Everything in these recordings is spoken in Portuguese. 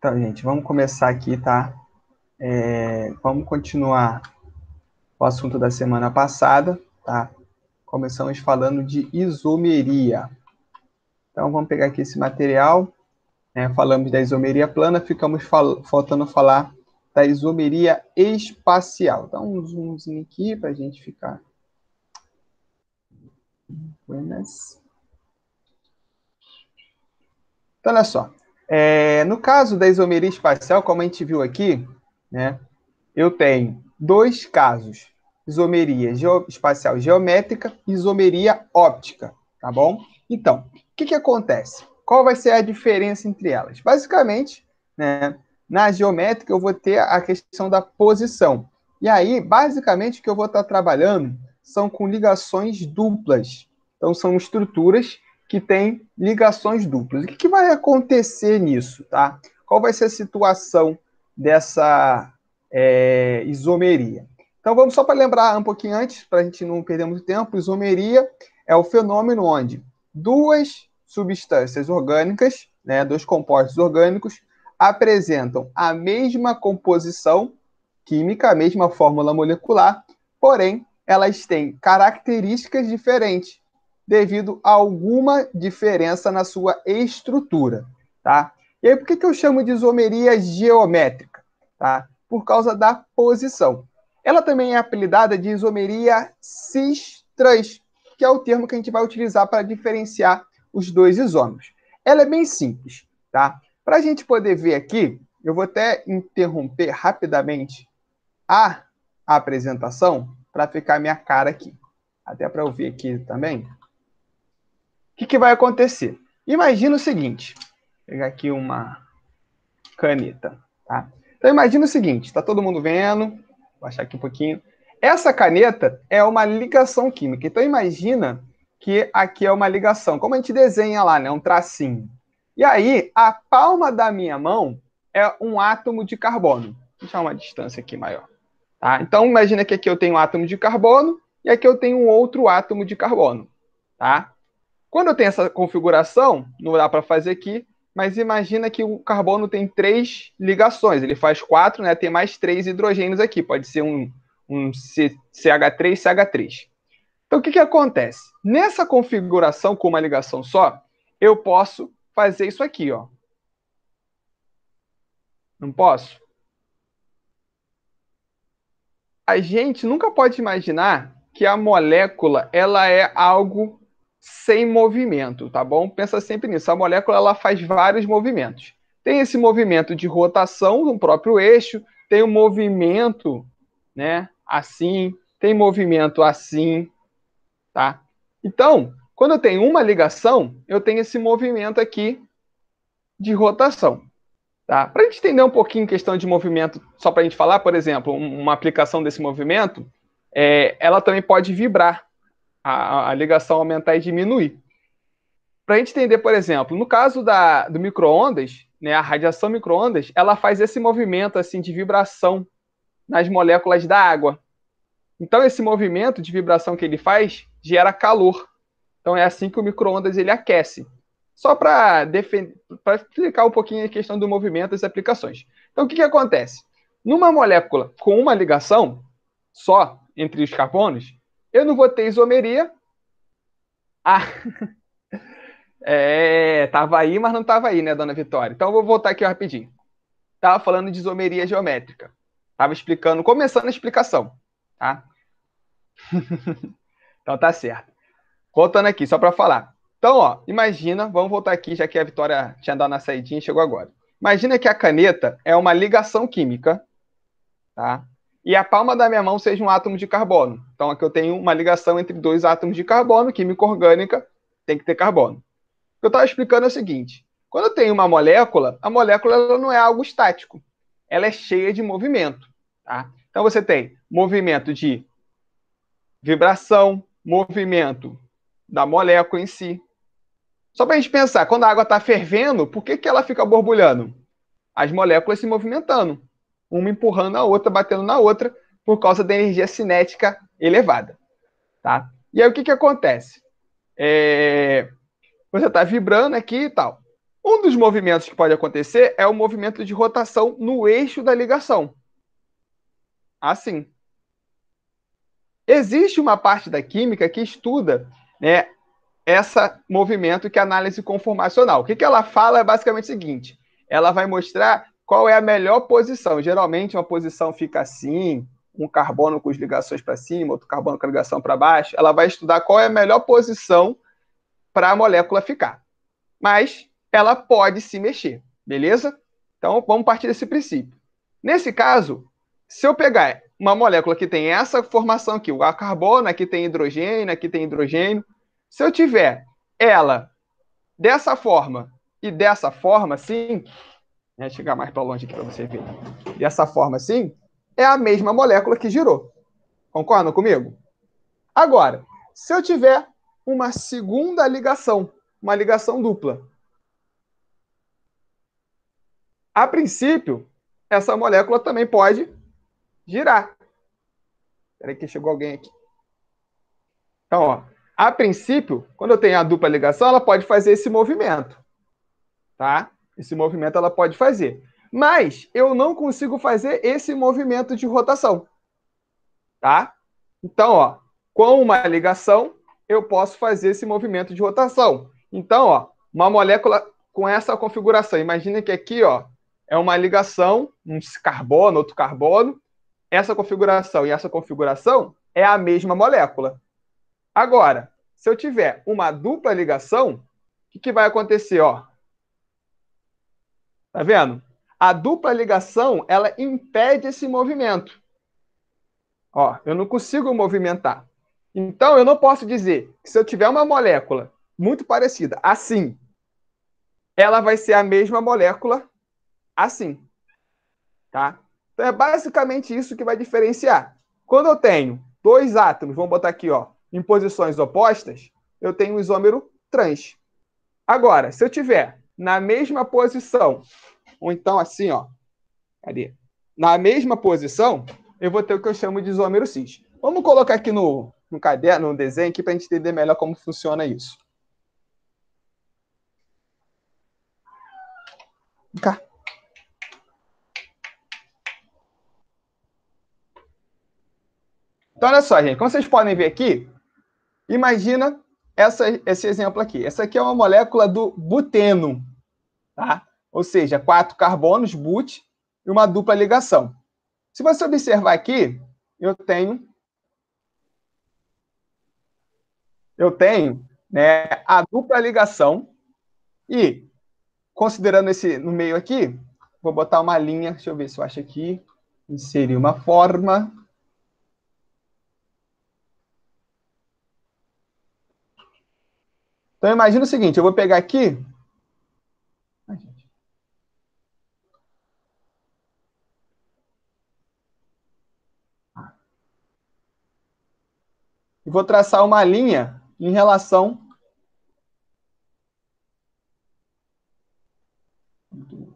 Então, gente, vamos começar aqui, tá? Vamos continuar o assunto da semana passada, tá? Começamos falando de isomeria. Então, vamos pegar aqui esse material, né? Falamos da isomeria plana, ficamos faltando falar da isomeria espacial. Então, um zoomzinho aqui para a gente ficar. Buenas. Então, olha só. No caso da isomeria espacial, como a gente viu aqui, né? Eu tenho dois casos: isomeria espacial geométrica e isomeria óptica, tá bom? Então, o que acontece? Qual vai ser a diferença entre elas? Basicamente, né, na geométrica eu vou ter a questão da posição. E aí, basicamente, o que eu vou estar trabalhando são com ligações duplas. Então, são estruturas que têm ligações duplas. O que vai acontecer nisso, tá? Qual vai ser a situação dessa isomeria? Então, vamos só para lembrar um pouquinho antes, para a gente não perder muito tempo. Isomeria é o fenômeno onde duas substâncias orgânicas, né, dois compostos orgânicos, apresentam a mesma composição química, a mesma fórmula molecular, porém, elas têm características diferentes devido a alguma diferença na sua estrutura, tá? E aí, por que eu chamo de isomeria geométrica? Tá? Por causa da posição. Ela também é apelidada de isomeria cis-trans, que é o termo que a gente vai utilizar para diferenciar os dois isômeros. Ela é bem simples, tá? Para a gente poder ver aqui, eu vou até interromper rapidamente a apresentação para ficar minha cara aqui. Até para eu ver aqui também. O que vai acontecer? Imagina o seguinte, vou pegar aqui uma caneta, tá? Então imagina o seguinte, está todo mundo vendo, vou baixar aqui um pouquinho. Essa caneta é uma ligação química. Então imagina que aqui é uma ligação, como a gente desenha lá, né? Um tracinho. E aí, a palma da minha mão é um átomo de carbono. Vou deixar uma distância aqui maior. Tá? Então imagina que aqui eu tenho um átomo de carbono e aqui eu tenho um outro átomo de carbono. Tá? Quando eu tenho essa configuração, não dá para fazer aqui, mas imagina que o carbono tem 3 ligações, ele faz 4, né? Tem mais 3 hidrogênios aqui, pode ser um CH3, CH3. Então, o que acontece? Nessa configuração com uma ligação só, eu posso fazer isso aqui, ó. Não posso? A gente nunca pode imaginar que a molécula ela é algo sem movimento, tá bom? Pensa sempre nisso. A molécula ela faz vários movimentos. Tem esse movimento de rotação no próprio eixo, tem um movimento, né, assim, tem movimento assim, tá? Então, quando eu tenho uma ligação, eu tenho esse movimento aqui de rotação. Tá? Para a gente entender um pouquinho questão de movimento, só para a gente falar, por exemplo, uma aplicação desse movimento, ela também pode vibrar, a ligação aumentar e diminuir. Para a gente entender, por exemplo, no caso do micro-ondas, né, a radiação micro-ondas, ela faz esse movimento assim de vibração nas moléculas da água. Então, esse movimento de vibração que ele faz gera calor. Então, é assim que o micro-ondas ele aquece. Só para explicar um pouquinho a questão do movimento e as aplicações. Então, o que acontece? Numa molécula com uma ligação só entre os carbonos, eu não vou ter isomeria. Ah, tava aí, mas não tava aí, né, dona Vitória? Então, eu vou voltar aqui rapidinho. Tava falando de isomeria geométrica. Tava explicando, começando a explicação, tá? Então, tá certo. Voltando aqui, só para falar. Então, ó, imagina, vamos voltar aqui, já que a Vitória tinha dado na saidinha e chegou agora. Imagina que a caneta é uma ligação química, tá? E a palma da minha mão seja um átomo de carbono. Então, aqui eu tenho uma ligação entre dois átomos de carbono, química orgânica, tem que ter carbono. O que eu estava explicando é o seguinte: quando eu tenho uma molécula, a molécula ela não é algo estático, ela é cheia de movimento, tá? Então, você tem movimento de vibração, movimento da molécula em si. Só para a gente pensar, quando a água está fervendo, por que ela fica borbulhando? As moléculas se movimentando, uma empurrando a outra, batendo na outra, por causa da energia cinética elevada. Tá? E aí o que acontece? Você está vibrando aqui e tal. Um dos movimentos que pode acontecer é o movimento de rotação no eixo da ligação. Assim. Existe uma parte da química que estuda, né, esse movimento que é a análise conformacional. O que ela fala é basicamente o seguinte: ela vai mostrar qual é a melhor posição. Geralmente, uma posição fica assim, um carbono com as ligações para cima, outro carbono com a ligação para baixo. Ela vai estudar qual é a melhor posição para a molécula ficar. Mas ela pode se mexer, beleza? Então, vamos partir desse princípio. Nesse caso, se eu pegar uma molécula que tem essa formação aqui, o carbono, aqui tem hidrogênio, se eu tiver ela dessa forma e dessa forma, assim, né, chegar mais para longe aqui para você ver, dessa forma, assim, é a mesma molécula que girou. Concordam comigo? Agora, se eu tiver uma segunda ligação, uma ligação dupla, a princípio, essa molécula também pode girar. Espera aí que chegou alguém aqui. Então, ó, a princípio, quando eu tenho a dupla ligação, ela pode fazer esse movimento. Tá? Esse movimento ela pode fazer. Mas eu não consigo fazer esse movimento de rotação. Tá? Então, ó, com uma ligação, eu posso fazer esse movimento de rotação. Então, ó, uma molécula com essa configuração. Imagina que aqui, ó, é uma ligação, um carbono, outro carbono. Essa configuração e essa configuração é a mesma molécula. Agora, se eu tiver uma dupla ligação, o que vai acontecer? Ó? Tá vendo? A dupla ligação, ela impede esse movimento. Ó, eu não consigo movimentar. Então, eu não posso dizer que se eu tiver uma molécula muito parecida assim, ela vai ser a mesma molécula assim. Tá? Então, é basicamente isso que vai diferenciar. Quando eu tenho dois átomos, vamos botar aqui, ó, em posições opostas, eu tenho um isômero trans. Agora, se eu tiver na mesma posição, ou então assim, ó, cadê? Na mesma posição, eu vou ter o que eu chamo de isômero cis. Vamos colocar aqui no caderno, no desenho, aqui para a gente entender melhor como funciona isso. Vem cá. Então, olha só, gente. Como vocês podem ver aqui, imagina esse exemplo aqui. Essa aqui é uma molécula do buteno, tá? Ou seja, 4 carbonos, but, e uma dupla ligação. Se você observar aqui, eu tenho, né, a dupla ligação e, considerando esse no meio aqui, vou botar uma linha, deixa eu ver se eu acho aqui, inserir uma forma. Então, imagina o seguinte, eu vou pegar aqui... E vou traçar uma linha em relação... Peraí.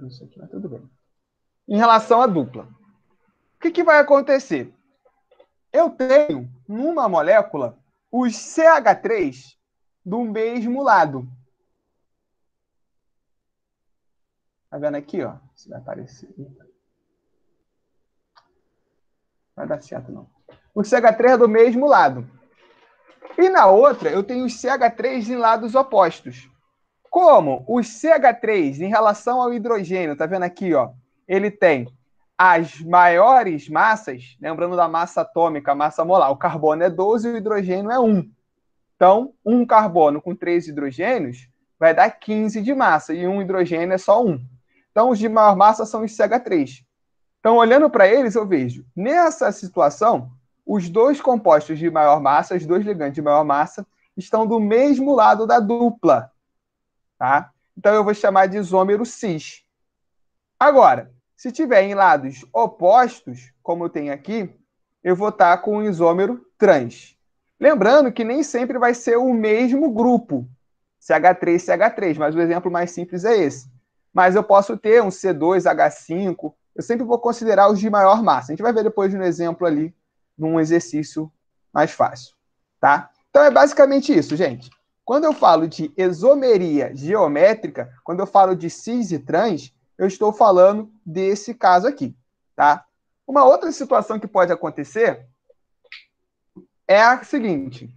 Isso aqui, mas tudo bem. Em relação à dupla. O que vai acontecer? Eu tenho, numa molécula, os CH3 do mesmo lado. Tá vendo aqui, ó? Se vai aparecer. Vai dar certo, não. O CH3 é do mesmo lado. E na outra, eu tenho os CH3 em lados opostos. Como os CH3 em relação ao hidrogênio, tá vendo aqui, ó? Ele tem as maiores massas, lembrando da massa atômica, a massa molar. O carbono é 12 e o hidrogênio é 1. Então, um carbono com 3 hidrogênios vai dar 15 de massa, e um hidrogênio é só 1. Então, os de maior massa são os CH3. Então, olhando para eles, eu vejo, nessa situação, os dois compostos de maior massa, os dois ligantes de maior massa, estão do mesmo lado da dupla. Tá? Então, eu vou chamar de isômero cis. Agora, se tiver em lados opostos, como eu tenho aqui, eu vou estar com um isômero trans. Lembrando que nem sempre vai ser o mesmo grupo, CH3, CH3, mas o exemplo mais simples é esse. Mas eu posso ter um C2H5, eu sempre vou considerar os de maior massa. A gente vai ver depois no exemplo ali, num exercício mais fácil. Tá? Então, é basicamente isso, gente. Quando eu falo de isomeria geométrica, quando eu falo de cis e trans, eu estou falando desse caso aqui, tá? Uma outra situação que pode acontecer é a seguinte: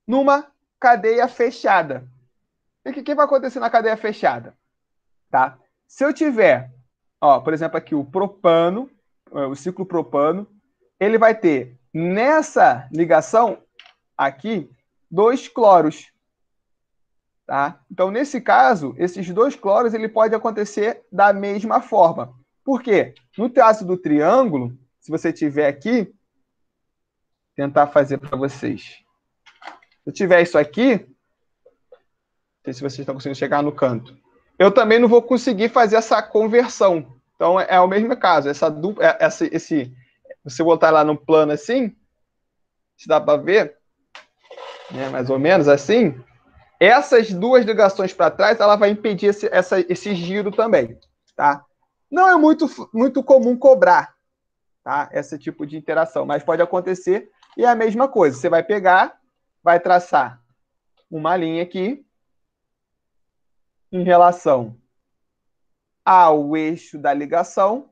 numa cadeia fechada. O que vai acontecer na cadeia fechada? Tá? Se eu tiver, ó, por exemplo, aqui o propano, o ciclo propano, ele vai ter nessa ligação aqui 2 cloros. Tá? Então, nesse caso, esses 2 cloros ele pode acontecer da mesma forma. Por quê? No caso do triângulo, se você tiver aqui, tentar fazer para vocês. Se eu tiver isso aqui, não sei se vocês estão conseguindo chegar no canto, eu também não vou conseguir fazer essa conversão. Então, é o mesmo caso. Essa dupla, você botar lá no plano assim, se dá para ver, né, mais ou menos assim, essas 2 ligações para trás, ela vai impedir esse giro também, tá? Não é muito comum cobrar, tá? Esse tipo de interação, mas pode acontecer e é a mesma coisa. Você vai pegar, vai traçar uma linha aqui em relação ao eixo da ligação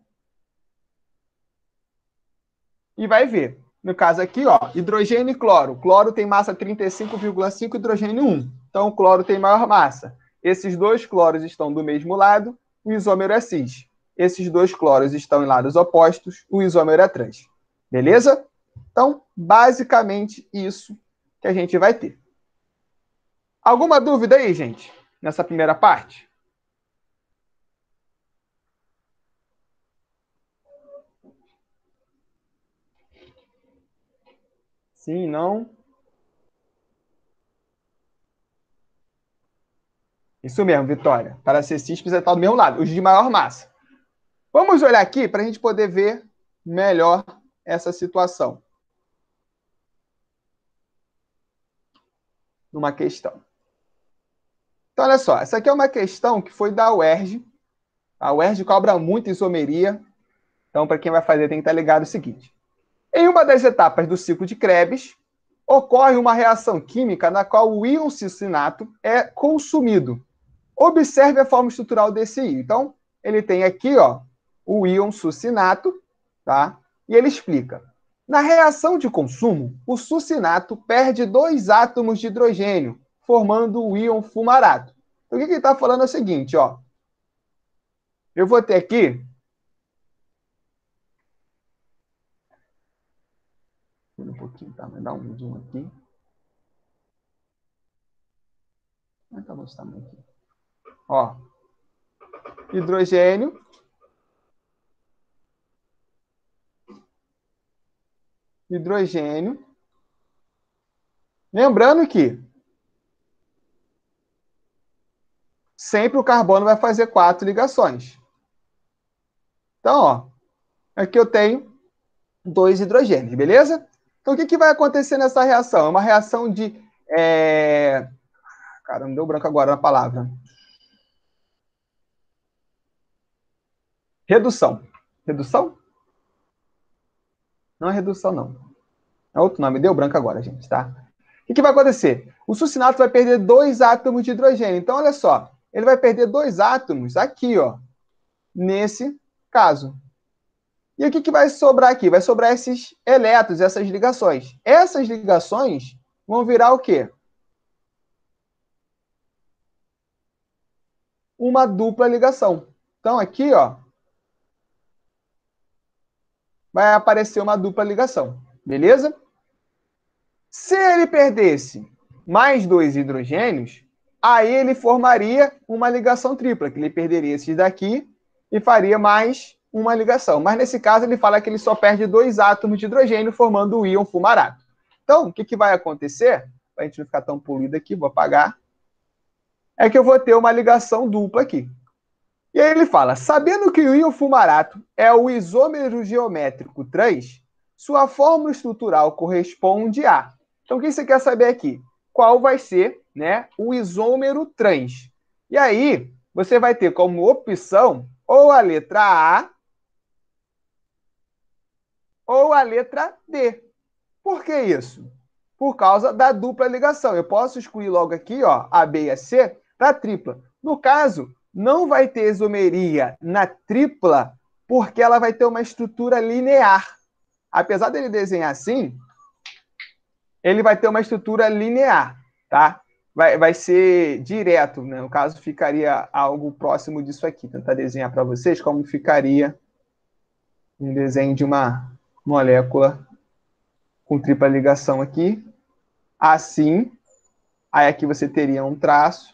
e vai ver. No caso aqui, ó, hidrogênio e cloro. Cloro tem massa 35,5, hidrogênio 1. Então, o cloro tem maior massa. Esses 2 cloros estão do mesmo lado, o isômero é cis. Esses 2 cloros estão em lados opostos, o isômero é trans. Beleza? Então, basicamente isso que a gente vai ter. Alguma dúvida aí, gente, nessa primeira parte? Sim, não? Isso mesmo, Vitória. Para ser cis, precisa estar do mesmo lado, os de maior massa. Vamos olhar aqui para a gente poder ver melhor essa situação. Numa questão. Então, olha só. Essa aqui é uma questão que foi da UERJ. A UERJ cobra muito isomeria. Então, para quem vai fazer, tem que estar ligado o seguinte. Em uma das etapas do ciclo de Krebs, ocorre uma reação química na qual o íon cisinato é consumido. Observe a forma estrutural desse íon. Então, ele tem aqui, ó, o íon succinato, tá? E ele explica. Na reação de consumo, o succinato perde 2 átomos de hidrogênio, formando o íon fumarato. Então, o que ele está falando é o seguinte, ó. Eu vou ter aqui... Um pouquinho, tá? Vou dar um zoom aqui. Tá bom esse tamanho aqui. Ó. Hidrogênio. Hidrogênio. Lembrando que sempre o carbono vai fazer 4 ligações. Então, ó, aqui eu tenho 2 hidrogênios, beleza? Então, o que vai acontecer nessa reação? É uma reação de... Cara, não deu branco agora na palavra. Redução. Redução? Não é redução, não. É outro nome. Deu branco agora, gente, tá? O que vai acontecer? O succinato vai perder 2 átomos de hidrogênio. Então, olha só. Ele vai perder 2 átomos aqui, ó. Nesse caso. E o que vai sobrar aqui? Vai sobrar esses elétrons, essas ligações. Essas ligações vão virar o quê? Uma dupla ligação. Então, aqui, ó, vai aparecer uma dupla ligação. Beleza? Se ele perdesse mais 2 hidrogênios, aí ele formaria uma ligação tripla, que ele perderia esses daqui e faria mais uma ligação. Mas nesse caso, ele fala que ele só perde 2 átomos de hidrogênio, formando o íon fumarato. Então, o que vai acontecer? Para a gente não ficar tão poluído aqui, vou apagar. É que eu vou ter uma ligação dupla aqui. E aí ele fala, sabendo que o íon fumarato é o isômero geométrico trans, sua fórmula estrutural corresponde a... Então, o que você quer saber aqui? Qual vai ser, né, o isômero trans? E aí, você vai ter como opção ou a letra A ou a letra D. Por que isso? por causa da dupla ligação. Eu posso excluir logo aqui, ó, a B e a C, para tripla. No caso, não vai ter isomeria na tripla, porque ela vai ter uma estrutura linear. Apesar dele desenhar assim, ele vai ter uma estrutura linear, tá? Vai ser direto, né? No caso, ficaria algo próximo disso aqui. Vou tentar desenhar para vocês como ficaria um desenho de uma molécula com tripla ligação aqui. Assim, aí aqui você teria um traço.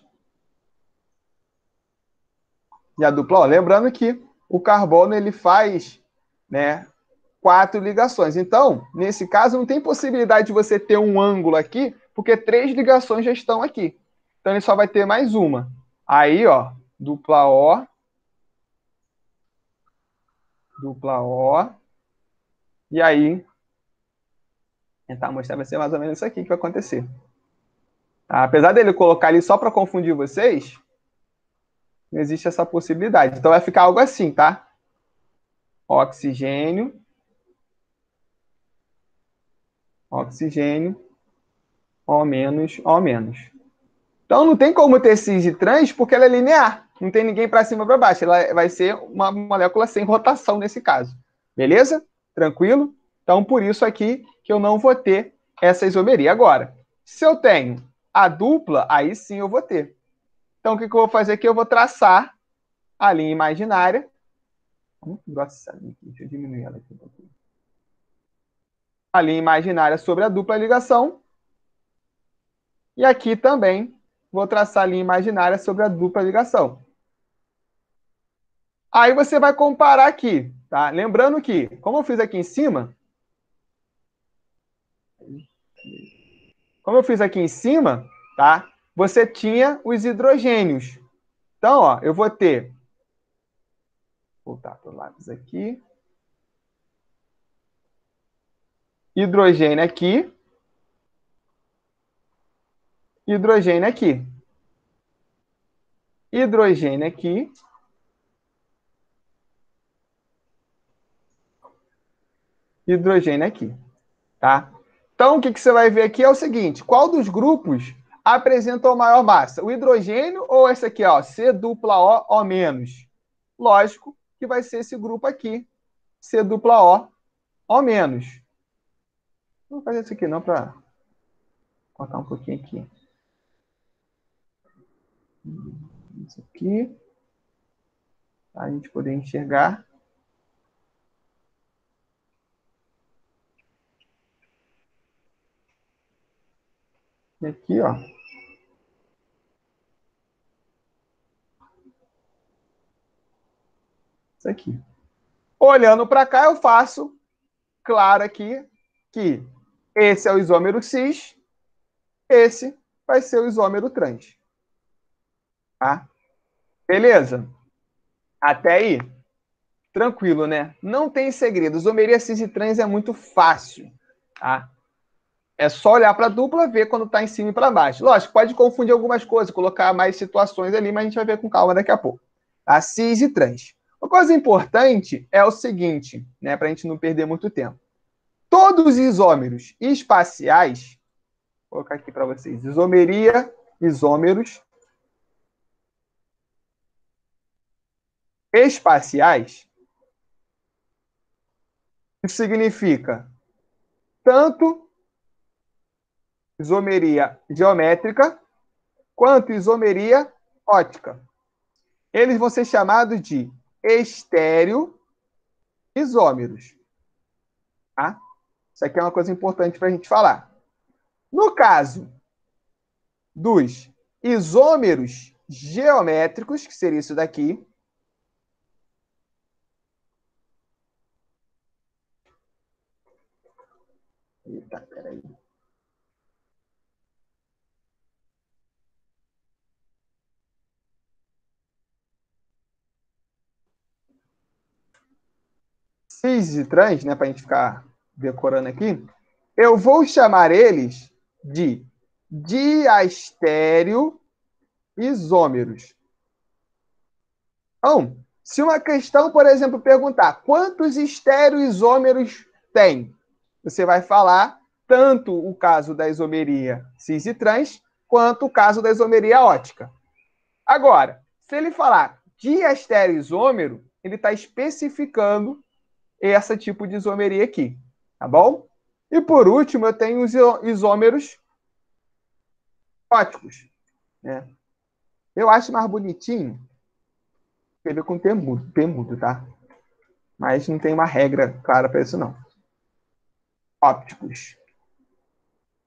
E a dupla, ó, lembrando que o carbono ele faz, né, 4 ligações. Então, nesse caso, não tem possibilidade de você ter um ângulo aqui, porque 3 ligações já estão aqui. Então, ele só vai ter mais uma. Aí, ó, dupla O, e aí, tentar mostrar, vai ser mais ou menos isso aqui que vai acontecer. Tá? Apesar dele colocar ali só para confundir vocês, não existe essa possibilidade. Então, vai ficar algo assim, tá? Oxigênio, oxigênio, O menos, O menos. Então não tem como ter cis e trans porque ela é linear. Não tem ninguém para cima ou para baixo. Ela vai ser uma molécula sem rotação nesse caso. Beleza? Tranquilo? Então por isso aqui que eu não vou ter essa isomeria. Agora, se eu tenho a dupla, aí sim eu vou ter. Então o que eu vou fazer aqui? Eu vou traçar a linha imaginária. Nossa, deixa eu diminuir ela aqui um pouquinho. A linha imaginária sobre a dupla ligação. E aqui também vou traçar a linha imaginária sobre a dupla ligação. Aí você vai comparar aqui, tá? Lembrando que, como eu fiz aqui em cima, tá? Você tinha os hidrogênios. Então, ó, eu vou ter, vou voltar para o lápis aqui, hidrogênio aqui, hidrogênio aqui, hidrogênio aqui, hidrogênio aqui, tá? Então, o que você vai ver aqui é o seguinte, qual dos grupos apresenta a maior massa? O hidrogênio ou esse aqui, ó, C dupla O, O menos? Lógico que vai ser esse grupo aqui, C dupla O, O menos. Vou fazer isso aqui não para cortar um pouquinho aqui. Isso aqui, para a gente poder enxergar. E aqui, ó. Isso aqui. Olhando para cá, eu faço claro aqui que esse é o isômero cis, esse vai ser o isômero trans. Tá? Beleza? Até aí, tranquilo, né? Não tem segredo. Isomeria cis e trans é muito fácil. Tá? É só olhar para a dupla, ver quando está em cima e para baixo. Lógico, pode confundir algumas coisas, colocar mais situações ali, mas a gente vai ver com calma daqui a pouco. Tá? Cis e trans. Uma coisa importante é o seguinte, né, para a gente não perder muito tempo. Todos os isômeros espaciais, vou colocar aqui para vocês, isomeria, isômeros espaciais, isso significa tanto isomeria geométrica quanto isomeria ótica. Eles vão ser chamados de estereoisômeros. Tá? Isso aqui é uma coisa importante para a gente falar. No caso dos isômeros geométricos, que seria isso daqui, eita, peraí. Cis e trans, né, para a gente ficar decorando aqui, eu vou chamar eles de diastereoisômeros. Então, se uma questão, por exemplo, perguntar quantos estereoisômeros tem, você vai falar tanto o caso da isomeria cis e trans, quanto o caso da isomeria ótica. Agora, se ele falar diestereoisômero, ele está especificando esse tipo de isomeria aqui, tá bom? E por último, eu tenho os isômeros óticos, né? Eu acho mais bonitinho escrever com T mudo, tá? Mas não tem uma regra clara para isso, não. Ópticos.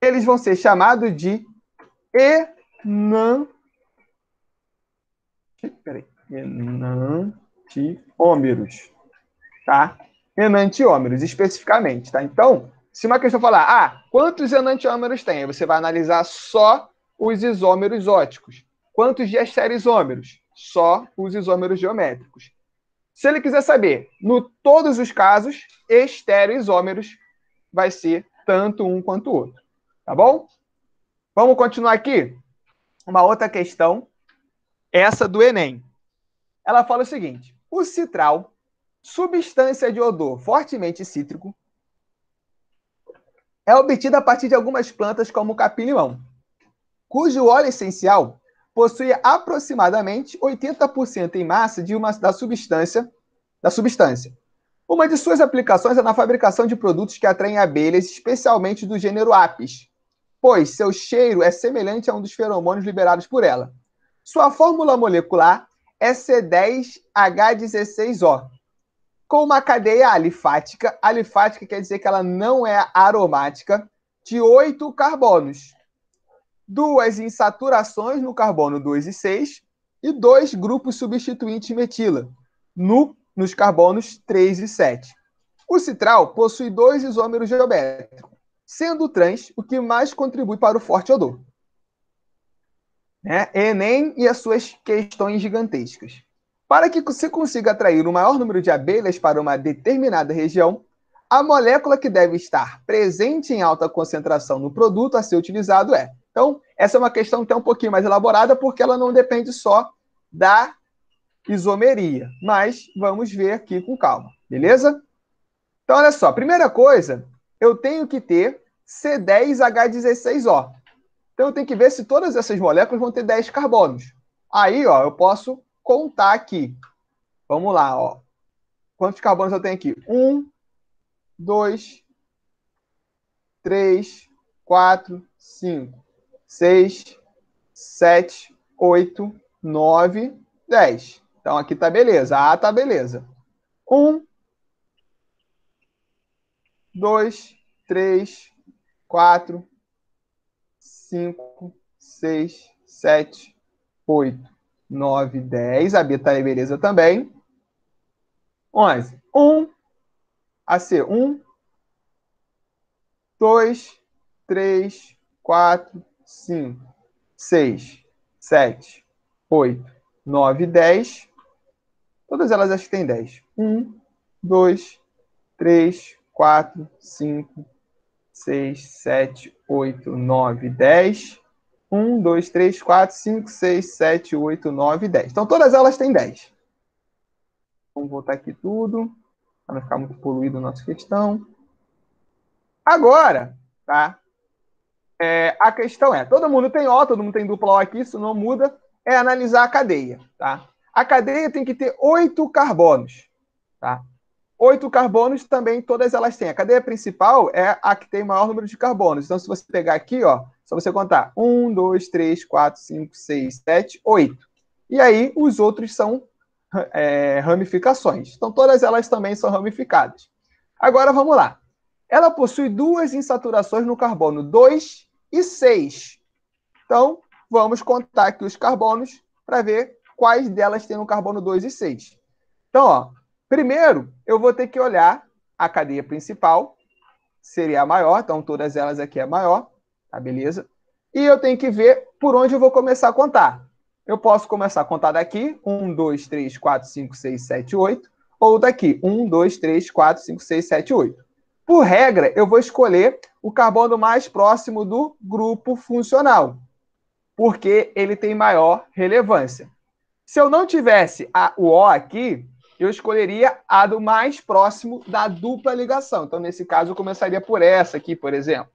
Eles vão ser chamados de enantiômeros, tá? Enantiômeros, especificamente, tá? Então, se uma questão falar, quantos enantiômeros tem? Aí você vai analisar só os isômeros óticos. Quantos diestereoisômeros? Só os isômeros geométricos. Se ele quiser saber, no todos os casos, estereoisômeros vai ser tanto um quanto o outro. Tá bom? Vamos continuar aqui? Uma outra questão, essa do Enem. Ela fala o seguinte: o citral, substância de odor fortemente cítrico, é obtida a partir de algumas plantas como o capim-limão, cujo óleo essencial possui aproximadamente 80% em massa da substância. Uma de suas aplicações é na fabricação de produtos que atraem abelhas, especialmente do gênero Apis, pois seu cheiro é semelhante a um dos feromônios liberados por ela. Sua fórmula molecular é C10H16O, com uma cadeia alifática. Alifática quer dizer que ela não é aromática, de 8 carbonos. 2 insaturações no carbono 2 e 6 e 2 grupos substituintes metila nos carbonos 3 e 7. O citral possui 2 isômeros geométricos, sendo o trans o que mais contribui para o forte odor. Enem e as suas questões gigantescas. Para que se consiga atrair o maior número de abelhas para uma determinada região, a molécula que deve estar presente em alta concentração no produto a ser utilizado é. Então, essa é uma questão até um pouquinho mais elaborada, porque ela não depende só da isomeria. Mas vamos ver aqui com calma, beleza? Então, olha só. Primeira coisa, eu tenho que ter C10H16O. Então, eu tenho que ver se todas essas moléculas vão ter 10 carbonos. Aí, ó, eu posso contar aqui. Vamos lá, ó. Quantos carbonos eu tenho aqui? 1, 2, 3, 4, 5, 6, 7, 8, 9, 10. Então, aqui tá beleza. A tá beleza. 1, 2, 3, 4, 5, 6, 7, 8, 9, 10. A B tá beleza também. 11. 1, a C. 1, 2, 3, 4, 5, 6, 7, 8, 9, 10. Todas elas acho que tem 10. 1, 2, 3, 4, 5, 6, 7, 8, 9, 10. 1, 2, 3, 4, 5, 6, 7, 8, 9, 10. Então, todas elas têm 10. Vamos voltar aqui tudo, para não ficar muito poluído a nossa questão. Agora, tá? A questão é, todo mundo tem O, todo mundo tem dupla O aqui, isso não muda, é analisar a cadeia, tá? A cadeia tem que ter 8 carbonos, tá? 8 carbonos também, todas elas têm. A cadeia principal é a que tem o maior número de carbonos. Então, se você pegar aqui, ó, só você contar 1, 2, 3, 4, 5, 6, 7, 8. E aí, os outros são ramificações. Então, todas elas também são ramificadas. Agora, vamos lá. Ela possui 2 insaturações no carbono 2 e 6. Então, vamos contar aqui os carbonos para ver quais delas tem no carbono 2 e 6. Então, ó, primeiro, eu vou ter que olhar a cadeia principal, seria a maior, então todas elas aqui é maior, tá beleza? E eu tenho que ver por onde eu vou começar a contar. Eu posso começar a contar daqui, 1, 2, 3, 4, 5, 6, 7, 8, ou daqui, 1, 2, 3, 4, 5, 6, 7, 8. Por regra, eu vou escolher o carbono mais próximo do grupo funcional, porque ele tem maior relevância. Se eu não tivesse o O aqui, eu escolheria a do mais próximo da dupla ligação. Então, nesse caso, eu começaria por essa aqui, por exemplo.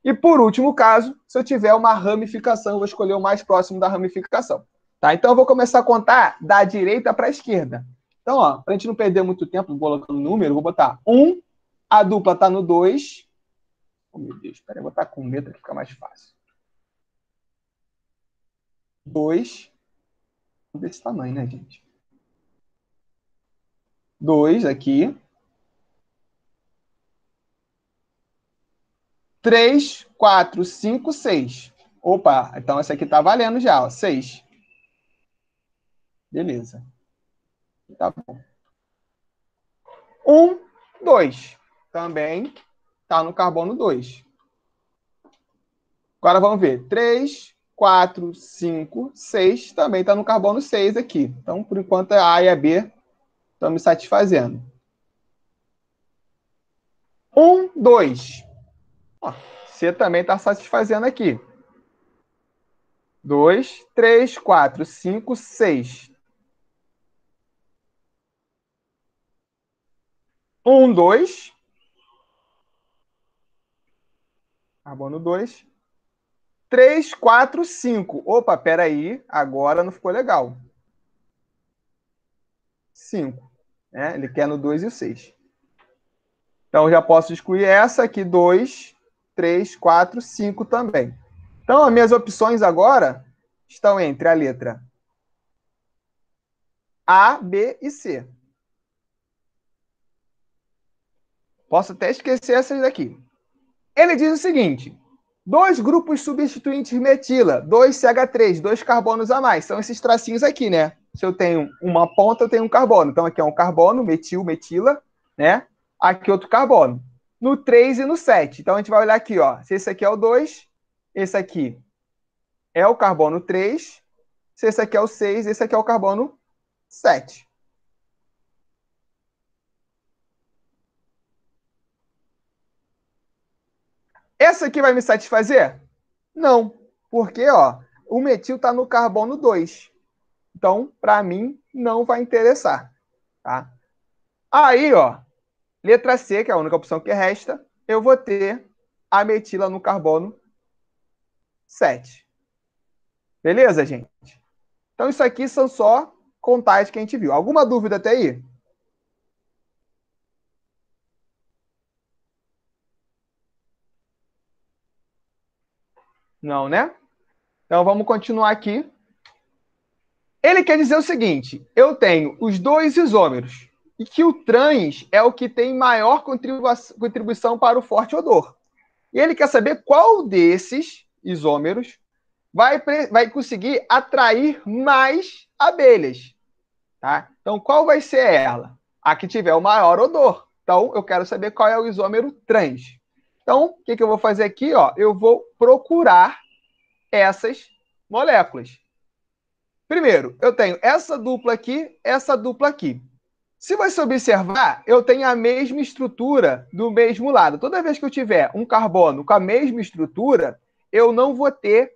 E por último caso, se eu tiver uma ramificação, eu vou escolher o mais próximo da ramificação. Tá? Então eu vou começar a contar da direita para a esquerda. Então, para a gente não perder muito tempo colocando número, eu vou botar 1, a dupla está no 2. Oh, meu Deus, espera, eu vou botar com letra que fica mais fácil. 2, desse tamanho, né, gente? 2 aqui. 3, 4, 5, 6. Opa, então essa aqui tá valendo já, ó. 6. Beleza. Tá bom. 1, 2. Também tá no carbono 2. Agora vamos ver. 3, 4, 5, 6. Também tá no carbono 6 aqui. Então, por enquanto, a A e a B estão me satisfazendo. 1, 2. Ó, C também está satisfazendo aqui. 2, 3, 4, 5, 6. 1, 2. Carbono 2. 3, 4, 5. Opa, peraí. Agora não ficou legal. 5. Né? Ele quer no 2 e o 6. Então, eu já posso excluir essa aqui. 2, 3, 4, 5 também. Então, as minhas opções agora estão entre a letra A, B e C. Posso até esquecer essas daqui. Ele diz o seguinte: dois grupos substituintes de metila, 2CH3, dois carbonos a mais. São esses tracinhos aqui, né? Se eu tenho uma ponta, eu tenho um carbono. Então, aqui é um carbono, metil, metila, né? Aqui outro carbono. No 3 e no 7. Então, a gente vai olhar aqui, ó. Se esse aqui é o 2, esse aqui é o carbono 3. Se esse aqui é o 6, esse aqui é o carbono 7. Essa aqui vai me satisfazer? Não. Porque, ó, o metil está no carbono 2. Então, para mim, não vai interessar. Tá? Aí, ó, letra C, que é a única opção que resta, eu vou ter a metila no carbono 7. Beleza, gente? Então, isso aqui são só contagens que a gente viu. Alguma dúvida até aí? Não, né? Então, vamos continuar aqui. Ele quer dizer o seguinte: eu tenho os dois isômeros e que o trans é o que tem maior contribuição para o forte odor. E ele quer saber qual desses isômeros vai conseguir atrair mais abelhas. Tá? Então, qual vai ser ela? A que tiver o maior odor. Então, eu quero saber qual é o isômero trans. Então, o que eu vou fazer aqui? Ó? Eu vou procurar essas moléculas. Primeiro, eu tenho essa dupla aqui, essa dupla aqui. Se você observar, eu tenho a mesma estrutura do mesmo lado. Toda vez que eu tiver um carbono com a mesma estrutura, eu não vou ter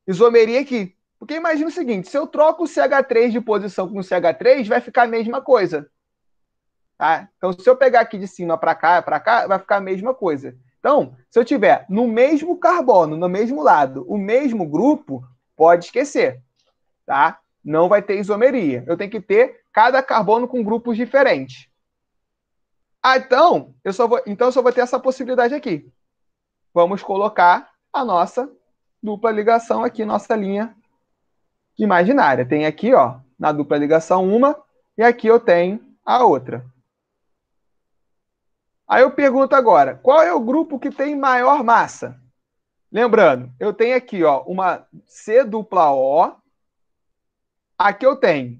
isomeria aqui. Porque imagina o seguinte, se eu troco o CH3 de posição com o CH3, vai ficar a mesma coisa. Tá? Então, se eu pegar aqui de cima para cá, vai ficar a mesma coisa. Então, se eu tiver no mesmo carbono, no mesmo lado, o mesmo grupo, pode esquecer. Tá? Não vai ter isomeria. Eu tenho que ter cada carbono com grupos diferentes. Ah, então, eu só vou ter essa possibilidade aqui. Vamos colocar a nossa dupla ligação aqui, nossa linha imaginária. Tem aqui, ó, na dupla ligação uma, e aqui eu tenho a outra. Aí eu pergunto agora, qual é o grupo que tem maior massa? Lembrando, eu tenho aqui, ó, uma C dupla O. Aqui eu tenho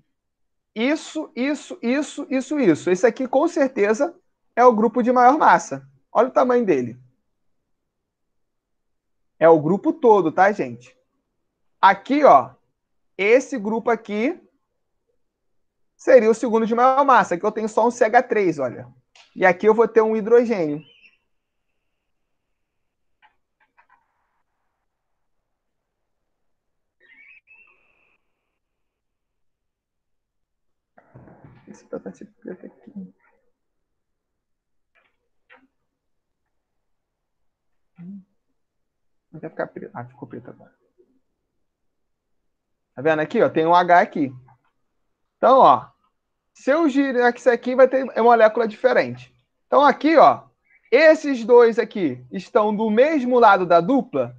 isso. Esse aqui, com certeza, é o grupo de maior massa. Olha o tamanho dele. É o grupo todo, tá, gente? Aqui, ó, esse grupo aqui seria o segundo de maior massa. Aqui eu tenho só um CH3, olha. E aqui eu vou ter um hidrogênio. Esse aqui. Não vai ficar preto. Ah, ficou preto agora. Tá vendo aqui, ó? Tem um H aqui. Então, ó, se eu girar isso aqui, vai ter uma molécula diferente. Então, aqui, ó, esses dois aqui estão do mesmo lado da dupla.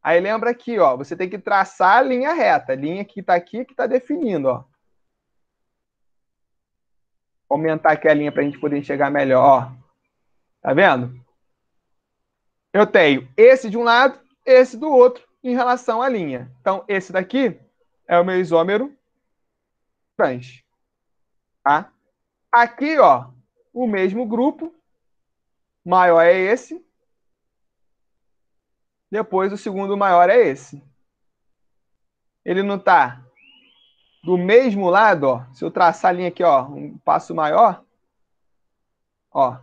Aí lembra aqui, ó, você tem que traçar a linha reta. A linha que está aqui que está definindo, ó. Vou aumentar aqui a linha para a gente poder enxergar melhor, ó. Tá vendo? Eu tenho esse de um lado, esse do outro em relação à linha. Então, esse daqui é o meu isômero trans. Tá? Aqui, ó, o mesmo grupo, maior é esse, depois o segundo maior é esse. Ele não está do mesmo lado, ó. Se eu traçar a linha aqui, ó, um passo maior, ó,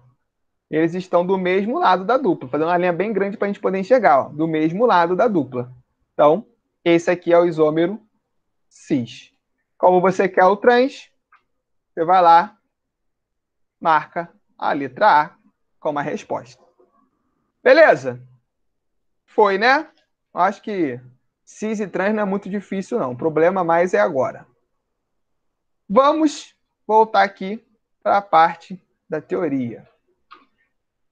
eles estão do mesmo lado da dupla, fazendo uma linha bem grande para a gente poder enxergar, ó, do mesmo lado da dupla. Então, esse aqui é o isômero cis. Como você quer o trans, você vai lá, marca a letra A como a resposta. Beleza? Foi, né? Acho que cis e trans não é muito difícil, não. O problema mais é agora. Vamos voltar aqui para a parte da teoria.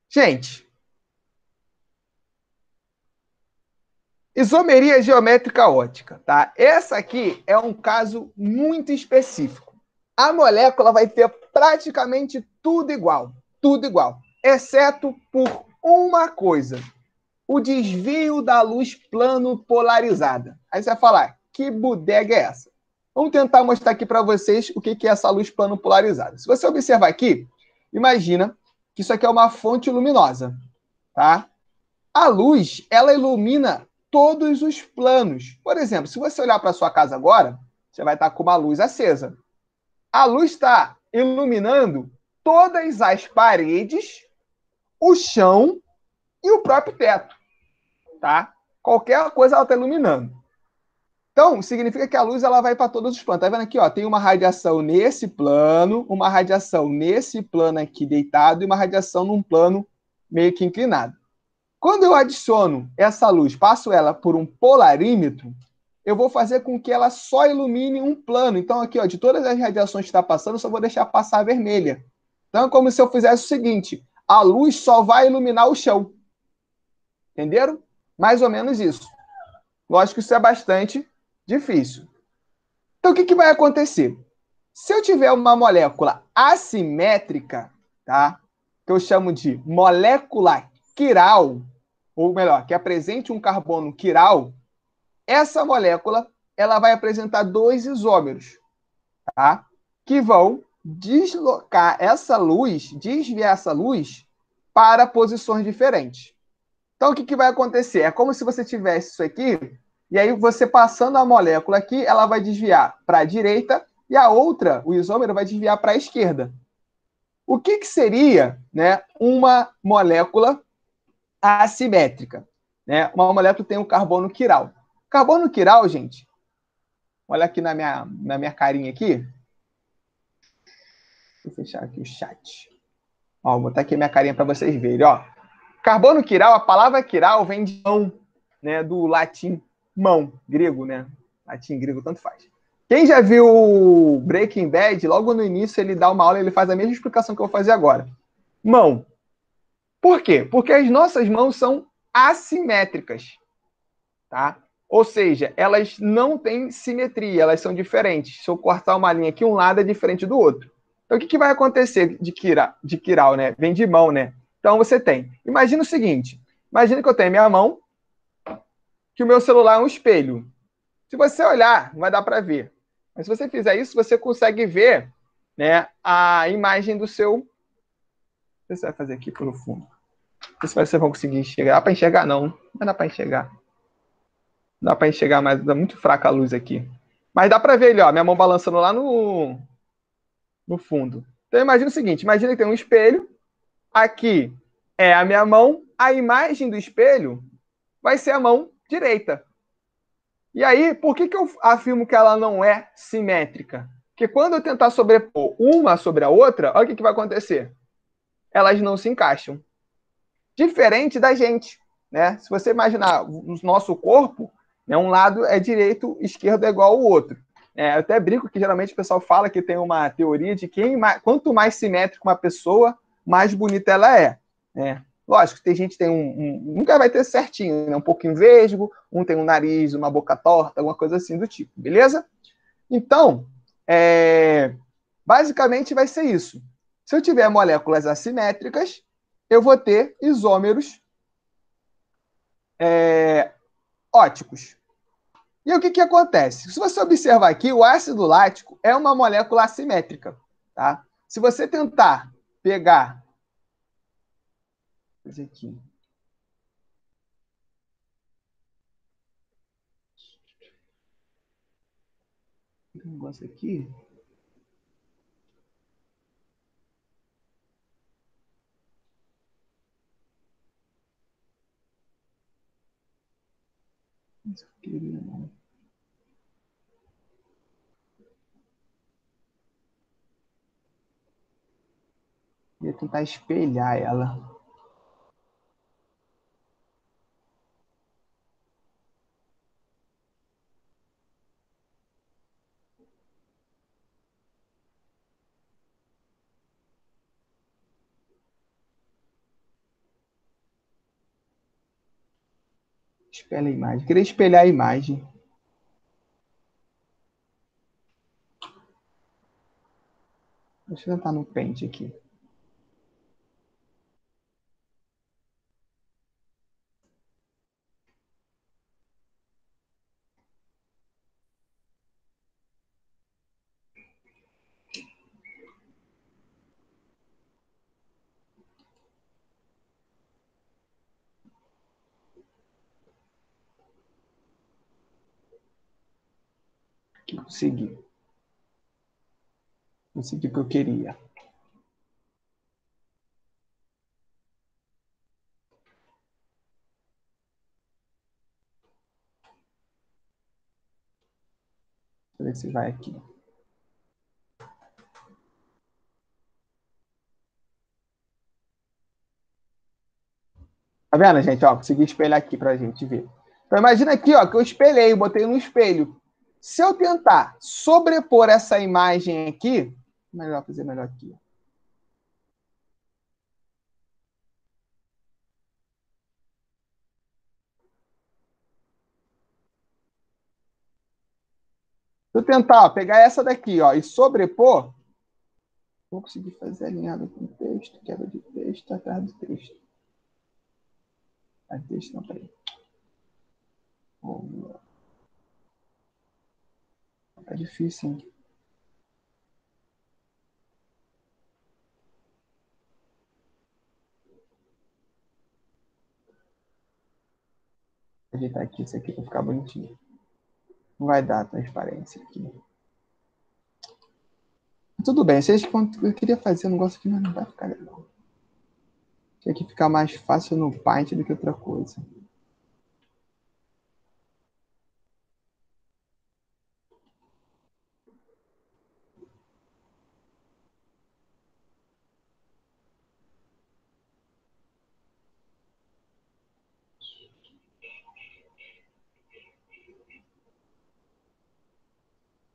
Gente, isomeria geométrica ótica, tá? Essa aqui é um caso muito específico. A molécula vai ter praticamente tudo igual, exceto por uma coisa: o desvio da luz plano polarizada. Aí você vai falar, que bodega é essa? Vamos tentar mostrar aqui para vocês o que é essa luz plano polarizada. Se você observar aqui, imagina que isso aqui é uma fonte luminosa, tá? A luz, ela ilumina todos os planos. Por exemplo, se você olhar para sua casa agora, você vai estar com uma luz acesa. A luz está iluminando todas as paredes, o chão e o próprio teto, tá? Qualquer coisa ela está iluminando. Então, significa que a luz ela vai para todos os planos. Tá vendo aqui, ó? Tem uma radiação nesse plano, uma radiação nesse plano aqui deitado e uma radiação num plano meio que inclinado. Quando eu adiciono essa luz, passo ela por um polarímetro, eu vou fazer com que ela só ilumine um plano. Então, aqui, ó, de todas as radiações que está passando, eu só vou deixar passar a vermelha. Então, é como se eu fizesse o seguinte: a luz só vai iluminar o chão. Entenderam? Mais ou menos isso. Lógico que isso é bastante difícil. Então, o que vai acontecer? Se eu tiver uma molécula assimétrica, tá? Que eu chamo de molécula quiral, ou melhor, que apresente um carbono quiral, essa molécula ela vai apresentar dois isômeros, tá? Que vão deslocar essa luz, desviar essa luz para posições diferentes. Então, o que vai acontecer? É como se você tivesse isso aqui, e aí você passando a molécula aqui, ela vai desviar para a direita, e a outra, o isômero, vai desviar para a esquerda. O que seria, né, uma molécula assimétrica? Né? Uma molécula tem um carbono quiral. Carbono quiral, gente, olha aqui na minha carinha aqui. Vou fechar aqui o chat. Ó, vou botar aqui minha carinha para vocês verem. Ó. Carbono quiral, a palavra quiral vem de mão, né, do latim mão, grego, né? Latim, grego, tanto faz. Quem já viu Breaking Bad, logo no início ele dá uma aula e ele faz a mesma explicação que eu vou fazer agora. Mão. Por quê? Porque as nossas mãos são assimétricas, tá? Ou seja, elas não têm simetria, elas são diferentes. Se eu cortar uma linha aqui, um lado é diferente do outro. Então, o que vai acontecer de quiral, né? Vem de mão, né? Então, você tem. Imagina o seguinte. Imagina que eu tenho minha mão, que o meu celular é um espelho. Se você olhar, não vai dar para ver. Mas se você fizer isso, você consegue ver, né, a imagem do seu... O que você vai fazer aqui pelo fundo? Não sei se você vai conseguir enxergar. Dá para enxergar? Não. Não dá para enxergar. Não dá para enxergar, mas dá muito fraca a luz aqui. Mas dá para ver ali, ó, minha mão balançando lá no fundo. Então imagina o seguinte, imagina que tem um espelho, aqui é a minha mão, a imagem do espelho vai ser a mão direita. E aí, por que eu afirmo que ela não é simétrica? Porque quando eu tentar sobrepor uma sobre a outra, olha o que vai acontecer. Elas não se encaixam. Diferente da gente. né? Se você imaginar o nosso corpo, né, um lado é direito, esquerdo é igual ao outro. Eu até brinco que geralmente o pessoal fala que tem uma teoria de que quanto mais simétrico uma pessoa, mais bonita ela é. Né? Lógico, tem gente que tem nunca vai ter certinho, né? Um pouquinho vesgo, um tem um nariz, uma boca torta, alguma coisa assim do tipo, beleza? Então, basicamente vai ser isso. Se eu tiver moléculas assimétricas, eu vou ter isômeros óticos. E o que acontece? Se você observar aqui, o ácido lático é uma molécula assimétrica. Tá? Se você tentar pegar. Aqui. Tem um negócio aqui. Não. Eu ia tentar espelhar ela. Espelha a imagem. Eu queria espelhar a imagem. Deixa eu tentar no pente aqui. Aqui, consegui. Consegui o que eu queria. Deixa eu ver se vai aqui. Tá vendo, gente? Ó, consegui espelhar aqui pra gente ver. Então, imagina aqui, ó, que eu espelhei, botei no espelho. Se eu tentar sobrepor essa imagem aqui, melhor fazer melhor aqui. Se eu tentar, ó, pegar essa daqui, ó, e sobrepor, vou conseguir fazer alinhado com o texto, quebra de texto, atrás do texto. Ah, texto não, peraí. Tá difícil, hein? Vou ajeitar aqui isso aqui para ficar bonitinho. Não vai dar transparência aqui. Tudo bem, vocês eu queria fazer um negócio aqui, mas não vai ficar legal. Tinha que ficar mais fácil no Paint do que outra coisa.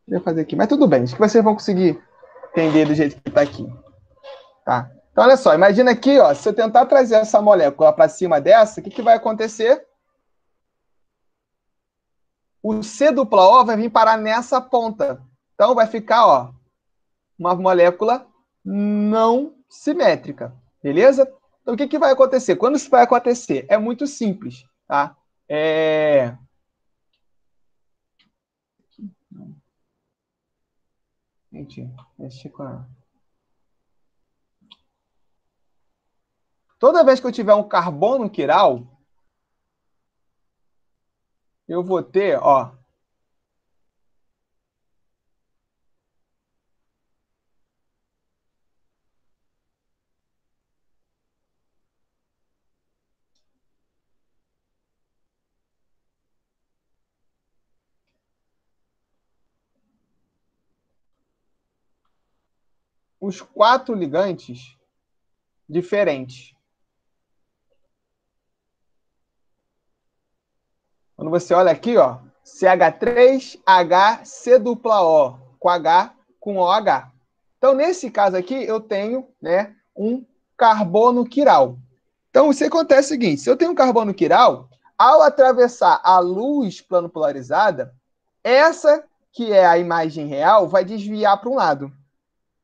Queria fazer aqui, mas tudo bem, acho que vocês vão conseguir entender do jeito que está aqui. Tá? Então, olha só, imagina aqui, ó, se eu tentar trazer essa molécula para cima dessa, o que vai acontecer? O C dupla O vai vir parar nessa ponta. Então, vai ficar, ó, uma molécula não simétrica, beleza? Então, o que vai acontecer? Quando isso vai acontecer? É muito simples, tá? Gente, deixa eu... Toda vez que eu tiver um carbono quiral, eu vou ter, ó, os 4 ligantes diferentes. Quando você olha aqui, ó, CH3HC-O, com H com OH. Então, nesse caso aqui, eu tenho, né, um carbono quiral. Então, o que acontece é o seguinte, se eu tenho um carbono quiral, ao atravessar a luz plano polarizada, essa que é a imagem real vai desviar para um lado.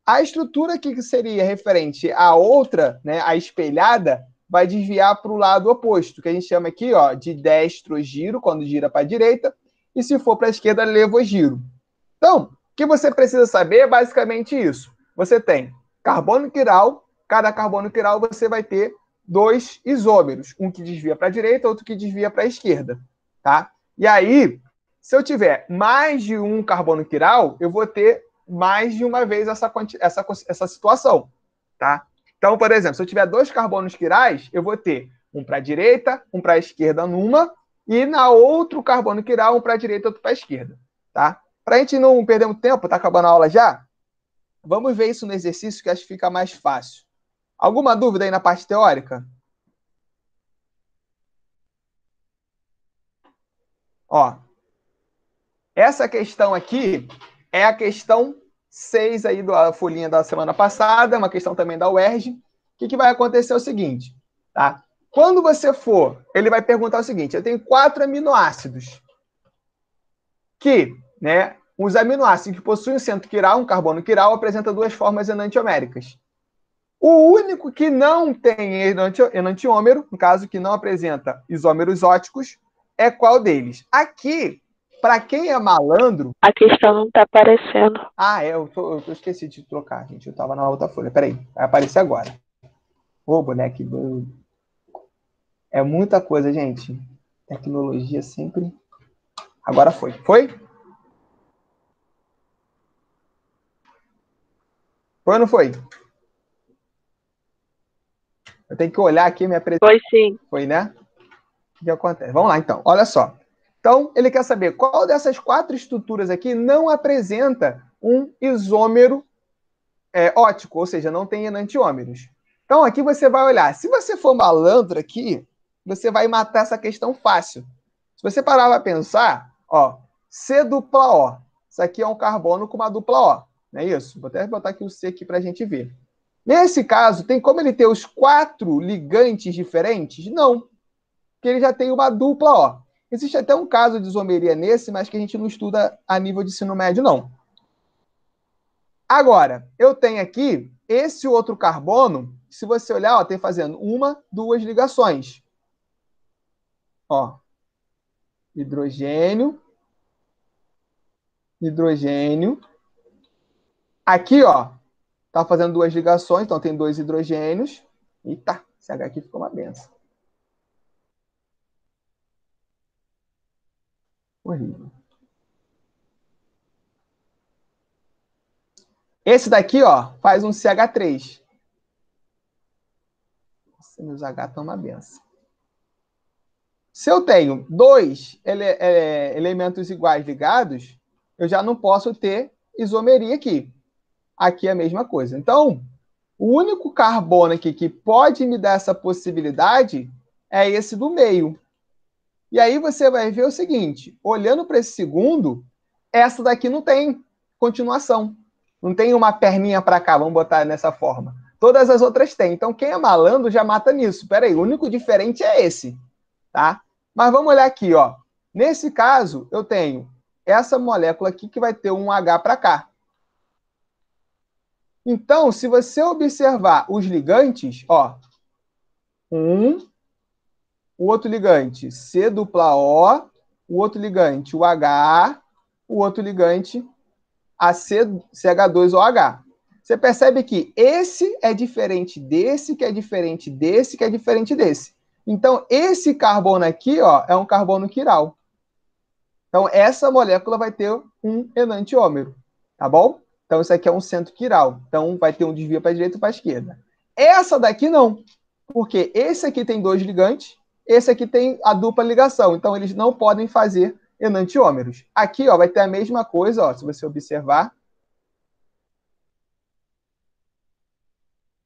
A estrutura que seria referente à outra, né, a espelhada, vai desviar para o lado oposto, que a gente chama aqui, ó, de destrogiro, quando gira para a direita, e se for para a esquerda, levogiro. Então, o que você precisa saber é basicamente isso. Você tem carbono quiral, cada carbono quiral você vai ter dois isômeros, um que desvia para a direita, outro que desvia para a esquerda, tá? E aí, se eu tiver mais de um carbono quiral, eu vou ter mais de uma vez essa situação, tá? Então, por exemplo, se eu tiver dois carbonos quirais, eu vou ter um para a direita, um para a esquerda numa, e na outro carbono quiral, um para a direita, outro para a esquerda, tá? Para a gente não perder muito tempo, tá acabando a aula já? Vamos ver isso no exercício que acho que fica mais fácil. Alguma dúvida aí na parte teórica? Ó, essa questão aqui é a questão 6 aí da folhinha da semana passada, uma questão também da UERJ. O que vai acontecer é o seguinte, tá? Quando você for, ele vai perguntar o seguinte, eu tenho 4 aminoácidos que, né, os aminoácidos que possuem um centro quiral, um carbono quiral, apresentam duas formas enantioméricas. O único que não tem enantiômero, no caso que não apresenta isômeros óticos, é qual deles? Aqui, para quem é malandro... A questão não está aparecendo. Ah, eu esqueci de trocar, gente. Eu estava na outra folha. Peraí, vai aparecer agora. Ô, boneco. É muita coisa, gente. Tecnologia sempre... Agora foi. Foi? Foi ou não foi? Eu tenho que olhar aqui minha apresentação. Foi sim. Foi, né? O que acontece? Vamos lá, então. Olha só. Então, ele quer saber qual dessas 4 estruturas aqui não apresenta um isômero ótico, ou seja, não tem enantiômeros. Então, aqui você vai olhar. Se você for malandro aqui, você vai matar essa questão fácil. Se você parar para pensar, ó, C dupla O. Isso aqui é um carbono com uma dupla O. Não é isso? Vou até botar aqui o C aqui para a gente ver. Nesse caso, tem como ele ter os 4 ligantes diferentes? Não. Porque ele já tem uma dupla O. Existe até um caso de isomeria nesse, mas que a gente não estuda a nível de ensino médio, não. Agora, eu tenho aqui esse outro carbono, se você olhar, ó, tem fazendo 1, 2 ligações. Ó, hidrogênio, hidrogênio. Aqui, ó, tá fazendo 2 ligações, então tem 2 hidrogênios. Eita, esse H aqui ficou uma benção. Horrível. Esse daqui, ó, faz um CH3. Nossa, meus H estão uma benção. Se eu tenho 2 elementos iguais ligados, eu já não posso ter isomeria aqui. Aqui é a mesma coisa. Então, o único carbono aqui que pode me dar essa possibilidade é esse do meio. E aí você vai ver o seguinte, olhando para esse segundo, essa daqui não tem continuação. Não tem uma perninha para cá, vamos botar nessa forma. Todas as outras têm. Então, quem é malandro já mata nisso. Peraí, o único diferente é esse, tá? Mas vamos olhar aqui, ó. Nesse caso, eu tenho essa molécula aqui que vai ter um H para cá. Então, se você observar os ligantes, ó, o outro ligante C dupla O, o outro ligante o H, o outro ligante a CH2OH. Você percebe que esse é diferente desse, que é diferente desse, que é diferente desse. Então, esse carbono aqui, ó, é um carbono quiral. Então, essa molécula vai ter um enantiômero, tá bom? Então, isso aqui é um centro quiral. Então, vai ter um desvio para a direita e para a esquerda. Essa daqui não, porque esse aqui tem 2 ligantes, esse aqui tem a dupla ligação. Então, eles não podem fazer enantiômeros. Aqui, ó, vai ter a mesma coisa, ó, se você observar.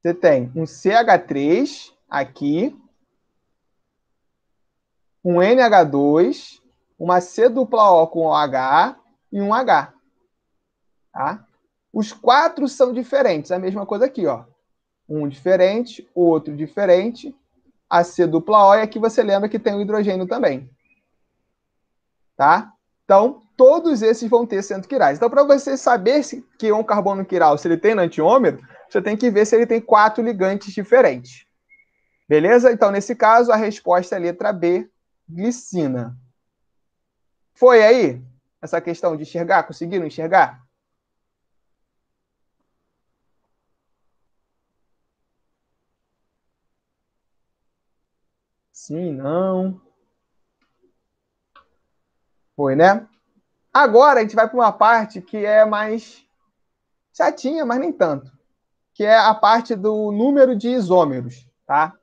Você tem um CH3 aqui, um NH2 uma C dupla O com OH e um H. Tá? Os 4 são diferentes. A mesma coisa aqui, ó. Um diferente, outro diferente. A C dupla O, e aqui você lembra que tem o hidrogênio também. Tá? Então, todos esses vão ter centro quirais. Então, para você saber que é um carbono quiral, se ele tem enantiômero, você tem que ver se ele tem 4 ligantes diferentes. Beleza? Então, nesse caso, a resposta é a letra B, glicina. Foi aí essa questão de enxergar? Conseguiram enxergar? Sim, não. Foi, né? Agora a gente vai para uma parte que é mais chatinha, mas nem tanto. Que é a parte do número de isômeros, tá?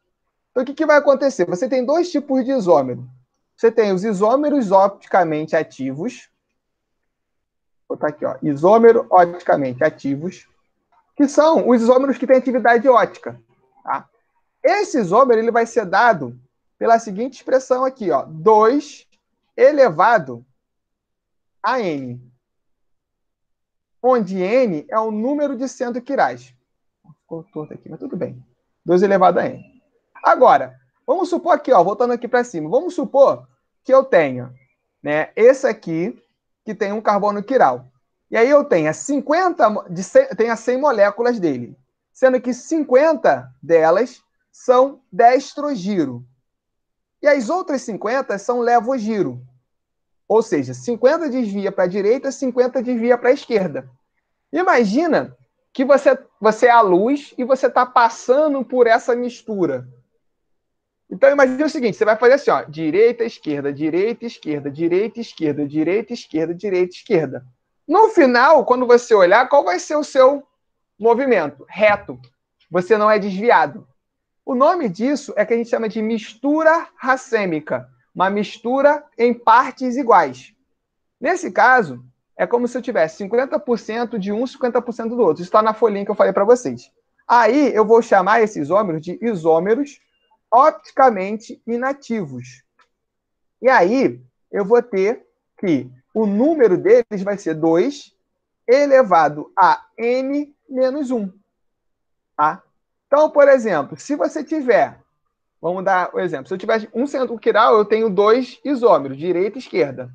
Então, o que vai acontecer? Você tem 2 tipos de isômero. Você tem os isômeros opticamente ativos. Vou botar aqui, ó. Isômero opticamente ativos, que são os isômeros que têm atividade ótica, tá? Esse isômero ele vai ser dado pela seguinte expressão aqui, ó, 2 elevado a N, onde N é o número de centro quirais. Ficou torto aqui, mas tudo bem. 2 elevado a N. Agora, vamos supor aqui, ó, voltando aqui para cima, vamos supor que eu tenha, né, esse aqui, que tem um carbono quiral. E aí eu tenho 100 moléculas dele, sendo que 50 delas são destrogiro. E as outras 50 são levogiro. Ou seja, 50 desvia para a direita, 50 desvia para a esquerda. Imagina que você é a luz e você está passando por essa mistura. Então, imagina o seguinte, você vai fazer assim, ó, direita, esquerda, direita, esquerda, direita, esquerda, direita, esquerda, direita, esquerda. No final, quando você olhar, qual vai ser o seu movimento? Reto. Você não é desviado. O nome disso é que a gente chama de mistura racêmica, uma mistura em partes iguais. Nesse caso, é como se eu tivesse 50% de um, 50% do outro. Isso está na folhinha que eu falei para vocês. Aí, eu vou chamar esses isômeros de isômeros opticamente inativos. E aí, eu vou ter que o número deles vai ser 2 elevado a N menos 1. Tá? Então, por exemplo, se você tiver, vamos dar o exemplo, se eu tiver um centro quiral, eu tenho 2 isômeros, direita e esquerda.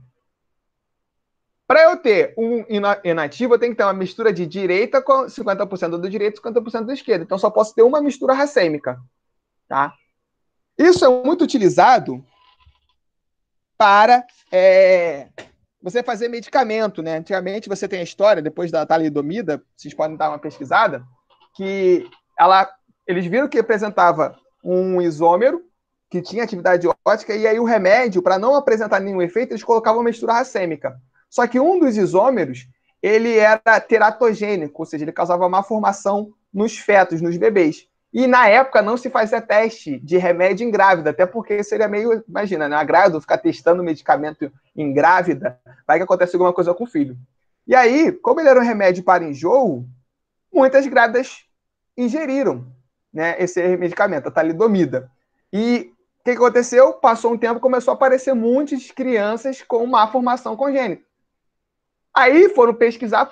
Para eu ter um inativo, eu tenho que ter uma mistura de direita com 50% do direito e 50% da esquerda. Então, só posso ter uma mistura racêmica. Tá? Isso é muito utilizado para você fazer medicamento, né? Antigamente você tem a história, depois da talidomida, vocês podem dar uma pesquisada, que eles viram que apresentava um isômero que tinha atividade ótica, e aí o remédio, para não apresentar nenhum efeito, eles colocavam uma mistura racêmica. Só que um dos isômeros, ele era teratogênico, ou seja, ele causava má formação nos fetos, nos bebês. E na época não se fazia teste de remédio em grávida, até porque seria meio, imagina, né? A grávida ficar testando medicamento em grávida, vai que acontece alguma coisa com o filho. E aí, como ele era um remédio para enjoo, muitas grávidas ingeriram, né, esse medicamento, a talidomida. E o que aconteceu? Passou um tempo, começou a aparecer muitas crianças com má formação congênita. Aí foram pesquisar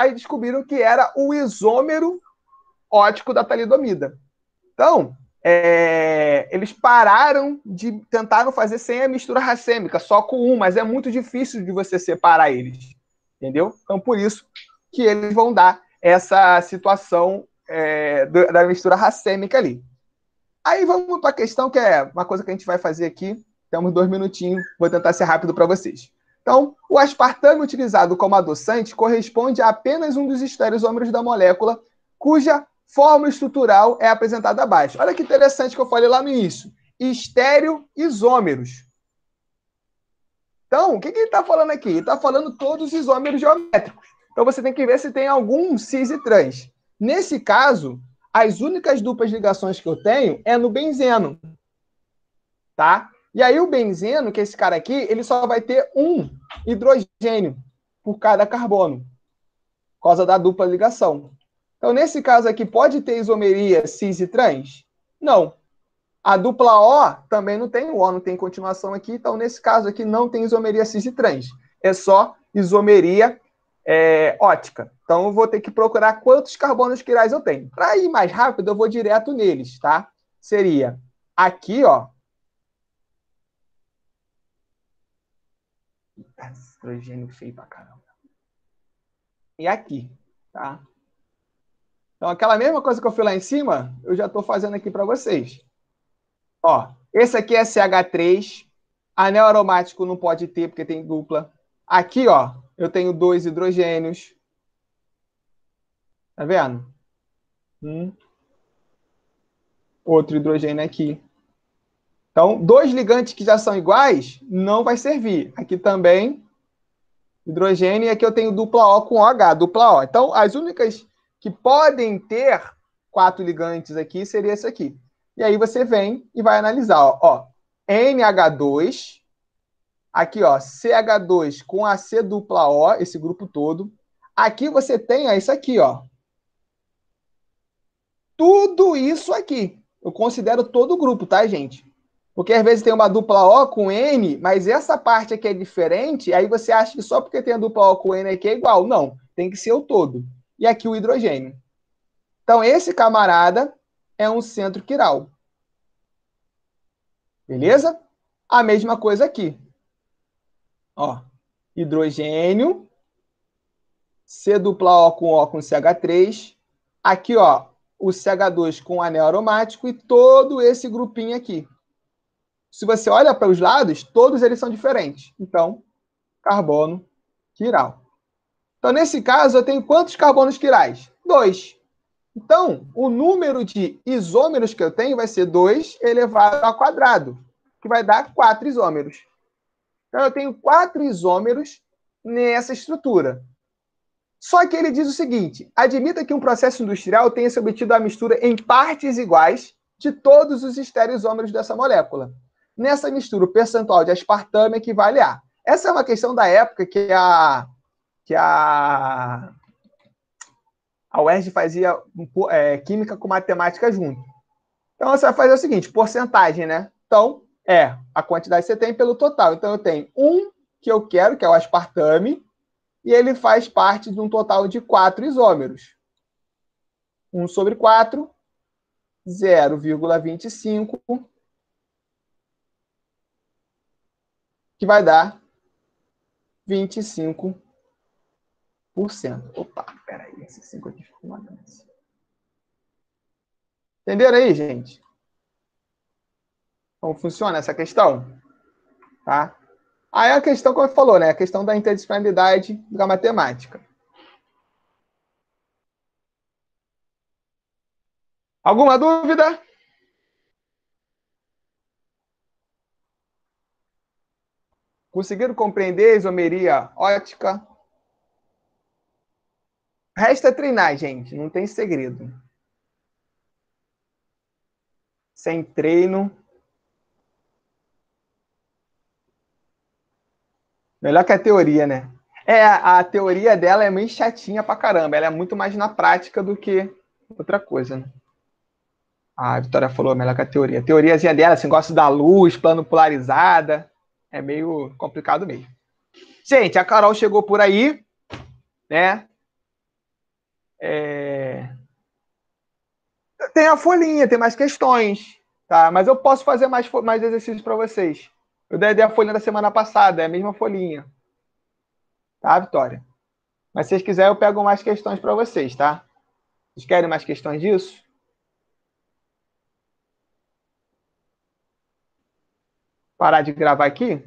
e descobriram que era o isômero ótico da talidomida. Então, eles pararam de tentaram fazer sem a mistura racêmica, só com um, mas é muito difícil de você separar eles, entendeu? Então, por isso que eles vão dar essa situação da mistura racêmica ali. Aí vamos para a questão que é uma coisa que a gente vai fazer aqui. Temos 2 minutinhos, vou tentar ser rápido para vocês. Então, o aspartame utilizado como adoçante corresponde a apenas um dos estereoisômeros da molécula, cuja fórmula estrutural é apresentada abaixo. Olha que interessante que eu falei lá no início. Estereoisômeros. Então, o que ele está falando aqui? Ele está falando todos os isômeros geométricos. Então, você tem que ver se tem algum cis e trans. Nesse caso, as únicas duplas ligações que eu tenho é no benzeno. Tá? E aí, o benzeno, que é esse cara aqui, ele só vai ter um hidrogênio por cada carbono, por causa da dupla ligação. Então, nesse caso aqui, pode ter isomeria cis e trans? Não. A dupla O também não tem, o O não tem continuação aqui, então nesse caso aqui não tem isomeria cis e trans. É só isomeria ótica. Então eu vou ter que procurar quantos carbonos quirais eu tenho. Para ir mais rápido, eu vou direto neles, tá? Seria aqui, ó. Hidrogênio feio pra caramba. E aqui, tá? Então aquela mesma coisa que eu fiz lá em cima, eu já estou fazendo aqui para vocês. Ó, esse aqui é CH3. Anel aromático não pode ter, porque tem dupla. Aqui, ó, eu tenho 2 hidrogênios. Tá vendo? Outro hidrogênio aqui. Então, 2 ligantes que já são iguais, não vai servir. Aqui também, hidrogênio, e aqui eu tenho dupla O com OH, dupla O. Então, as únicas que podem ter 4 ligantes aqui seria esse aqui. E aí você vem e vai analisar, ó, NH2, aqui, ó, CH2 com AC dupla O, esse grupo todo. Aqui você tem, ó, isso aqui, ó. Tudo isso aqui. Eu considero todo o grupo, tá, gente? Porque às vezes tem uma dupla O com N, mas essa parte aqui é diferente, aí você acha que só porque tem a dupla O com N aqui é igual. Não, tem que ser o todo. E aqui o hidrogênio. Então, esse camarada é um centro quiral. Beleza? A mesma coisa aqui. Ó, hidrogênio, C dupla O com CH3. Aqui, ó, o CH2 com anel aromático e todo esse grupinho aqui. Se você olha para os lados, todos eles são diferentes. Então, carbono quiral. Então, nesse caso, eu tenho quantos carbonos quirais? 2. Então, o número de isômeros que eu tenho vai ser 2 elevado ao quadrado, que vai dar 4 isômeros. Então, eu tenho 4 isômeros nessa estrutura. Só que ele diz o seguinte: admita que um processo industrial tenha se obtido a mistura em partes iguais de todos os estereoisômeros dessa molécula. Nessa mistura, o percentual de aspartame equivale a... Essa é uma questão da época que a UERJ fazia química com matemática junto. Então, você vai fazer o seguinte, porcentagem, né? Então, a quantidade que você tem pelo total. Então, eu tenho um que eu quero, que é o aspartame, e ele faz parte de um total de 4 isômeros. 1 sobre 4, 0,25, que vai dar 25%. Opa, peraí, esse 5 aqui ficou uma dança. Entenderam aí, gente? Como funciona essa questão? Tá? Aí a questão, como eu falou, né? A questão da interdisciplinaridade da matemática. Alguma dúvida? Conseguiram compreender a isomeria ótica? Resta treinar, gente. Não tem segredo. Sem treino. Melhor que a teoria, né? A teoria dela é meio chatinha pra caramba. Ela é muito mais na prática do que outra coisa, né? A Vitória falou melhor que a teoria. A teoriazinha dela, assim, gosta da luz, plano polarizada. É meio complicado mesmo. Gente, a Carol chegou por aí, né? Tem a folhinha, tem mais questões, tá? Mas eu posso fazer mais exercícios para vocês. Eu dei a folhinha da semana passada, é a mesma folhinha. Tá, Vitória? Mas se vocês quiserem, eu pego mais questões para vocês, tá? Vocês querem mais questões disso? Parar de gravar aqui?